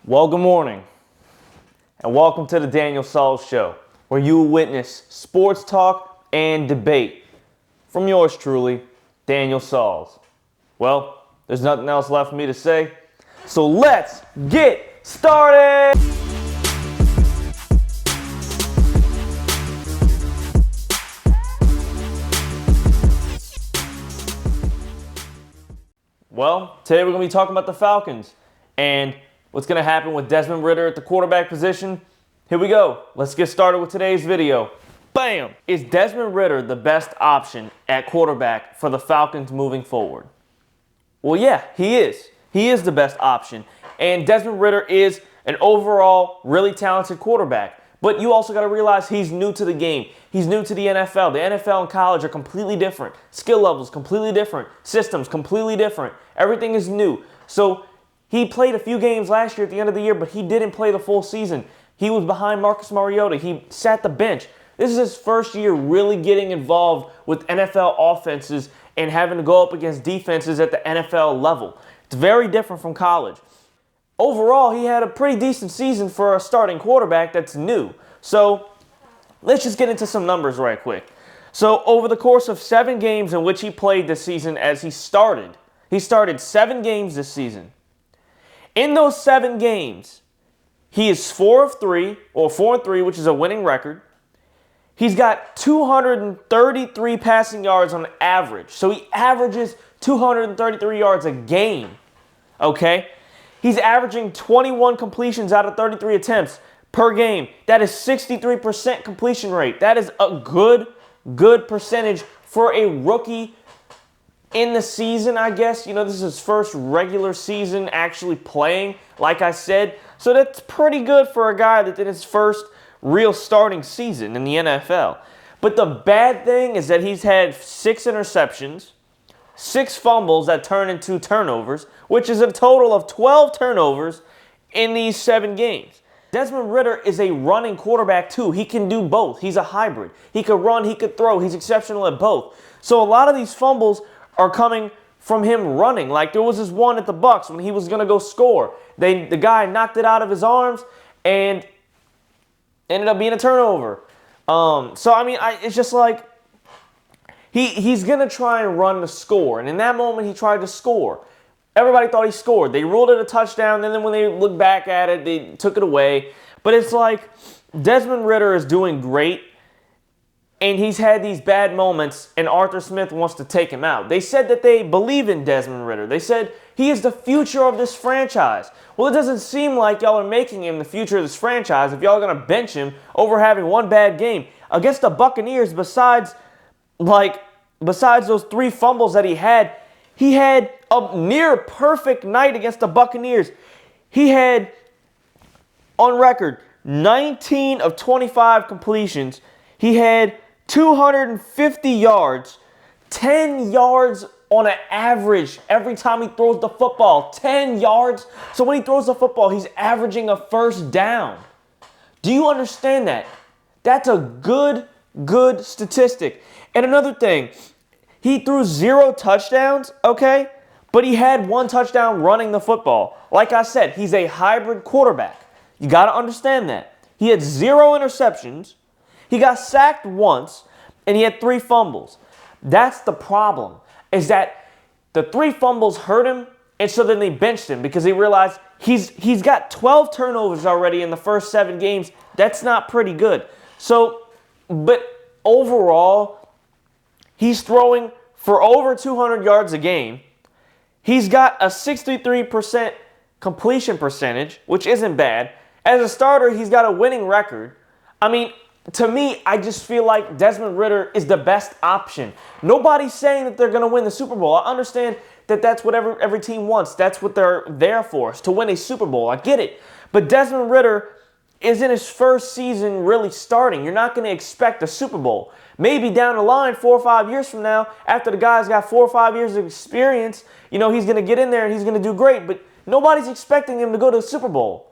Well, good morning, and welcome to the Daniel Sauls Show, where you will witness sports talk and debate from yours truly, Daniel Sauls. Well, there's nothing else left for me to say, so let's get started! Well, today we're going to be talking about the Falcons and what's going to happen with Desmond Ridder at the quarterback position. Here we go. Let's get started with today's video. Bam! Is Desmond Ridder the best option at quarterback for the Falcons moving forward? Well, yeah, he is. He is the best option. And Desmond Ridder is an overall really talented quarterback. But you also got to realize he's new to the game. He's new to the NFL. The NFL and college are completely different. Skill levels completely different. Systems completely different. Everything is new. So he played a few games last year at the end of the year, but he didn't play the full season. He was behind Marcus Mariota. He sat the bench. This is his first year really getting involved with NFL offenses and having to go up against defenses at the NFL level. It's very different from college. Overall, he had a pretty decent season for a starting quarterback that's new. So let's just get into some numbers right quick. So over the course of 7 games in which he played this season as he started 7 games this season. In those 7 games, he is 4 of 3, or 4-3, which is a winning record. He's got 233 passing yards on average. So he averages 233 yards a game. Okay? He's averaging 21 completions out of 33 attempts per game. That is 63% completion rate. That is a good percentage for a rookie in the season, I guess. You know, this is his first regular season actually playing, like I said. So that's pretty good for a guy that did his first real starting season in the NFL. But the bad thing is that he's had 6 interceptions, 6 fumbles that turn into turnovers, which is a total of 12 turnovers in these 7 games. Desmond Ridder is a running quarterback too. He can do both. He's a hybrid. He could run, he could throw. He's exceptional at both. So a lot of these fumbles are coming from him running. Like there was this one at the Bucs when he was going to go score. The guy knocked it out of his arms and ended up being a turnover. So, I mean, it's just like he's going to try and run the score. And in that moment, he tried to score. Everybody thought he scored. They ruled it a touchdown. And then when they looked back at it, they took it away. But it's like Desmond Ridder is doing great. And he's had these bad moments, and Arthur Smith wants to take him out. They said that they believe in Desmond Ridder. They said he is the future of this franchise. Well, it doesn't seem like y'all are making him the future of this franchise if y'all are going to bench him over having one bad game. Against the Buccaneers, besides those 3 fumbles that he had a near perfect night against the Buccaneers. He had, on record, 19 of 25 completions. He had 250 yards, 10 yards on an average every time he throws the football. 10 yards. So when he throws the football, he's averaging a first down. Do you understand that? That's a good statistic. And another thing, he threw 0 touchdowns, okay? But he had 1 touchdown running the football. Like I said, he's a hybrid quarterback. You got to understand that. He had 0 interceptions. He got sacked once, and he had 3 fumbles. That's the problem, is that the 3 fumbles hurt him, and so then they benched him because they realized he's got 12 turnovers already in the first 7 games. That's not pretty good. So, but overall, he's throwing for over 200 yards a game. He's got a 63% completion percentage, which isn't bad. As a starter, he's got a winning record. I mean, to me, I just feel like Desmond Ridder is the best option. Nobody's saying that they're going to win the Super Bowl. I understand that that's what every team wants. That's what they're there for, is to win a Super Bowl. I get it. But Desmond Ridder is in his first season really starting. You're not going to expect a Super Bowl. Maybe down the line, 4 or 5 years from now, after the guy's got 4 or 5 years of experience, you know, he's going to get in there and he's going to do great. But nobody's expecting him to go to the Super Bowl.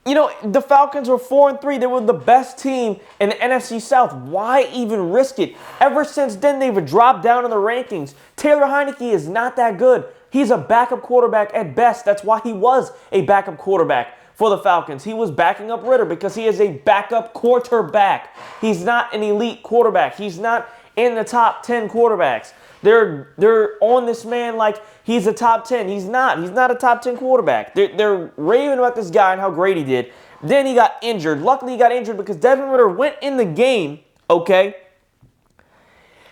You know, the Falcons were 4-3. They were the best team in the NFC South. Why even risk it? Ever since then, they've dropped down in the rankings. Taylor Heinicke is not that good. He's a backup quarterback at best. That's why he was a backup quarterback for the Falcons. He was backing up Ridder because he is a backup quarterback. He's not an elite quarterback. He's not in the top 10 quarterbacks. They're on this man like he's a top 10. He's not. He's not a top 10 quarterback. They're raving about this guy and how great he did. Then he got injured. Luckily, he got injured because Desmond Ridder went in the game, okay?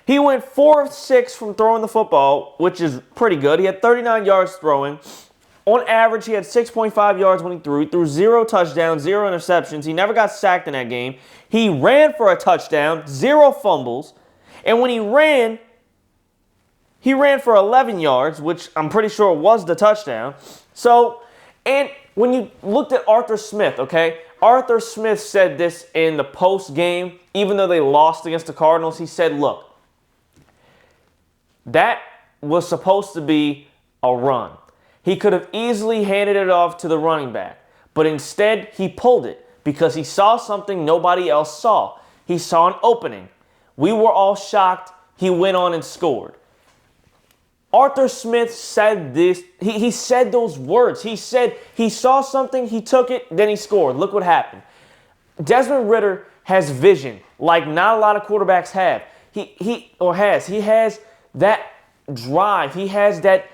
He went 4 of 6 from throwing the football, which is pretty good. He had 39 yards throwing. On average, he had 6.5 yards when he threw. He threw 0 touchdowns, 0 interceptions. He never got sacked in that game. He ran for a touchdown, 0 fumbles. And when he ran for 11 yards, which I'm pretty sure was the touchdown. So, and when you looked at Arthur Smith, okay, Arthur Smith said this in the post game, even though they lost against the Cardinals. He said, look, that was supposed to be a run. He could have easily handed it off to the running back, but instead he pulled it because he saw something nobody else saw. He saw an opening. We were all shocked. He went on and scored. Arthur Smith said this. He said those words. He said he saw something, he took it, then he scored. Look what happened. Desmond Ridder has vision like not a lot of quarterbacks have. He has that drive. He has that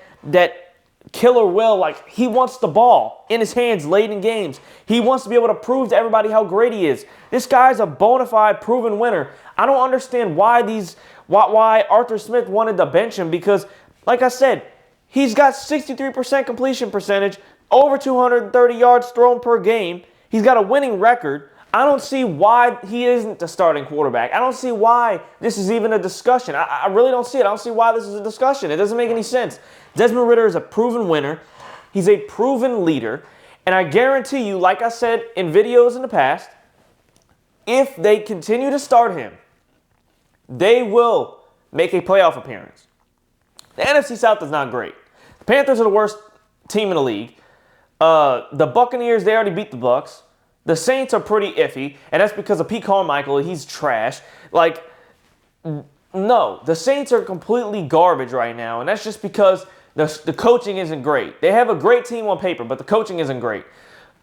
killer will. Like, he wants the ball in his hands late in games. He wants to be able to prove to everybody how great he is. This guy's a bona fide proven winner. I don't understand why Arthur Smith wanted to bench him because, like I said, he's got 63% completion percentage, over 230 yards thrown per game. He's got a winning record. I don't see why he isn't the starting quarterback. I don't see why this is even a discussion. I really don't see it. I don't see why this is a discussion. It doesn't make any sense. Desmond Ridder is a proven winner. He's a proven leader. And I guarantee you, like I said in videos in the past, if they continue to start him, they will make a playoff appearance. The NFC South is not great. The Panthers are the worst team in the league. The Buccaneers, they already beat the Bucs. The Saints are pretty iffy, and that's because of Pete Carmichael. He's trash. Like, no, the Saints are completely garbage right now, and that's just because the coaching isn't great. They have a great team on paper, but the coaching isn't great.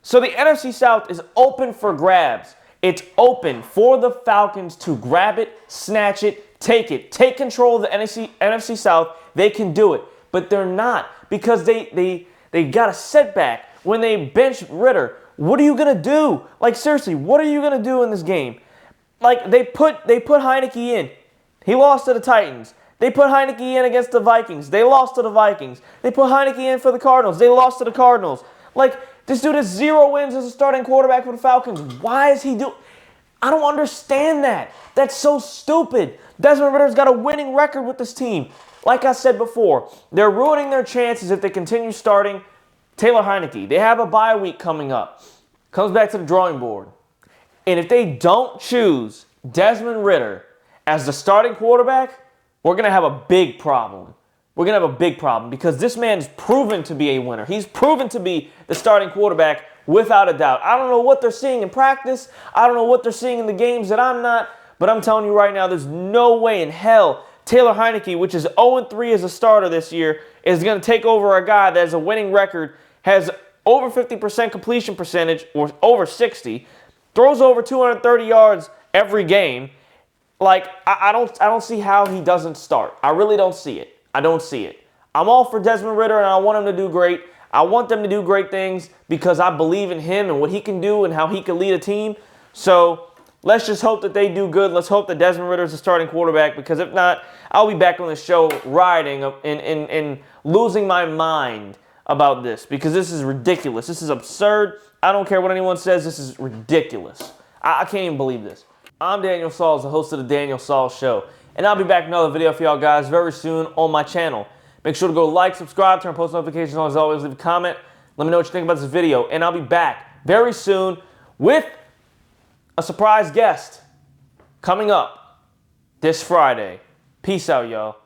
So the NFC South is open for grabs. It's open for the Falcons to grab it, snatch it, take control of the NFC South. They can do it, but they're not because they got a setback when they bench Ridder. What are you going to do? Like, seriously, what are you going to do in this game? Like, they put Heineke in. He lost to the Titans. They put Heineke in against the Vikings. They lost to the Vikings. They put Heineke in for the Cardinals. They lost to the Cardinals. Like, this dude has 0 wins as a starting quarterback for the Falcons. Why is he doing... I don't understand that. That's so stupid. Desmond Ridder's got a winning record with this team. Like I said before, they're ruining their chances if they continue starting Taylor Heineke. They have a bye week coming up. Comes back to the drawing board. And if they don't choose Desmond Ridder as the starting quarterback, we're going to have a big problem. We're going to have a big problem because this man is proven to be a winner. He's proven to be the starting quarterback without a doubt. I don't know what they're seeing in practice. I don't know what they're seeing in the games that I'm not. But I'm telling you right now, there's no way in hell Taylor Heineke, which is 0-3 as a starter this year, is going to take over a guy that has a winning record, has over 50% completion percentage, or over 60, throws over 230 yards every game. Like, I don't see how he doesn't start. I really don't see it. I don't see it. I'm all for Desmond Ridder, and I want him to do great. I want them to do great things because I believe in him and what he can do and how he can lead a team. So let's just hope that they do good. Let's hope that Desmond Ridder is the starting quarterback because if not, I'll be back on the show rioting and losing my mind about this because this is ridiculous. This is absurd. I don't care what anyone says. This is ridiculous. I can't even believe this. I'm Daniel Sauls, the host of the Daniel Sauls Show, and I'll be back with another video for y'all guys very soon on my channel. Make sure to go like, subscribe, turn post notifications on as always, leave a comment. Let me know what you think about this video, and I'll be back very soon with a surprise guest coming up this Friday. Peace out, y'all.